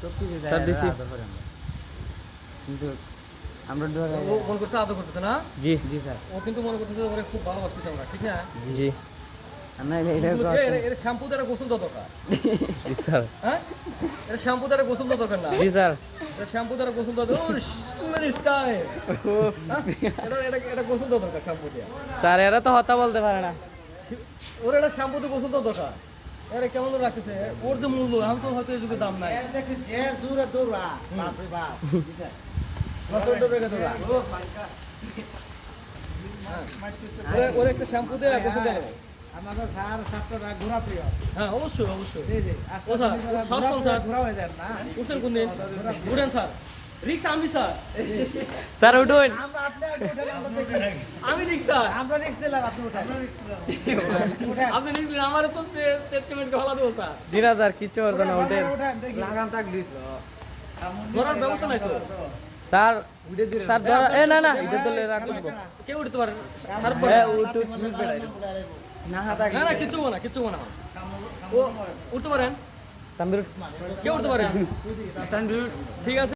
সব কিছু স্যার দিছি। কিন্তু আমরা ও মনে করছে আদর করতেছে না? জি জি স্যার ও কিন্তু মনে করতেছে ওরে খুব ভালোবাসতেছে আমরা, ঠিক না? জি আমরা এটা এর শ্যাম্পু দ্বারা গোসল দেওয়া দরকার। জি স্যার হ্যাঁ? এর শ্যাম্পু দ্বারা গোসল দেওয়া দরকার না। জি স্যার এর শ্যাম্পু দ্বারা গোসল দেওয়া ওর চুলের স্টাইল। এটা গোসল দেওয়া দরকার শ্যাম্পু দিয়ে। স্যার এরা তো হতা বলতে পারে না। ওর এটা শ্যাম্পু দিয়ে গোসল দেওয়া দরকার। এর কেমন রাখতেছে? ওর যে মূল্য এখন তো হয়তো এই যুগে দাম নাই। দেখছি যে জোরে দৌড়া বাপ রে বাপ জি স্যার বছর ডুবে দৌড়া ওর একটা শ্যাম্পু দিয়ে গোসল দেওয়া লাগবে। আমাদের স্যার ছাত্ররা ঘোরা প্রিয় হ্যাঁ অবশ্যই অবশ্যই। জি জি আস্তে ও স্যার, আস্তে শ্বাস পান স্যার। ঘোরা হয়ে যায় না উঠছেন কোন দিন? উঠেন স্যার। রিক্স আমি স্যার। স্যার উঠুন। আমরা আপনি আগে উঠেন আমরা দেখি আমি রিক্স স্যার। আমরা রিস্ক নিলাম আপনি উঠেন উঠেন আপনি রিক্স নিন, আমারও তো সেফটিমেন্ট হলা দেবো স্যার। জি না স্যার কিচ্ছু করবে না উঠেন। উঠেন দেখি লাগাম থাকলি ধরার ব্যবস্থা নাই তো। স্যার স্যার ধর এ না না এটা তো রাখবো কেউ উঠতে পারে স্যার হ্যাঁ উঠু না না থাকলি না কিছু না কিছু না। ও উঠতে পারেন, তাম্বির কেউ উঠতে পারেন, তানভীর ঠিক আছে।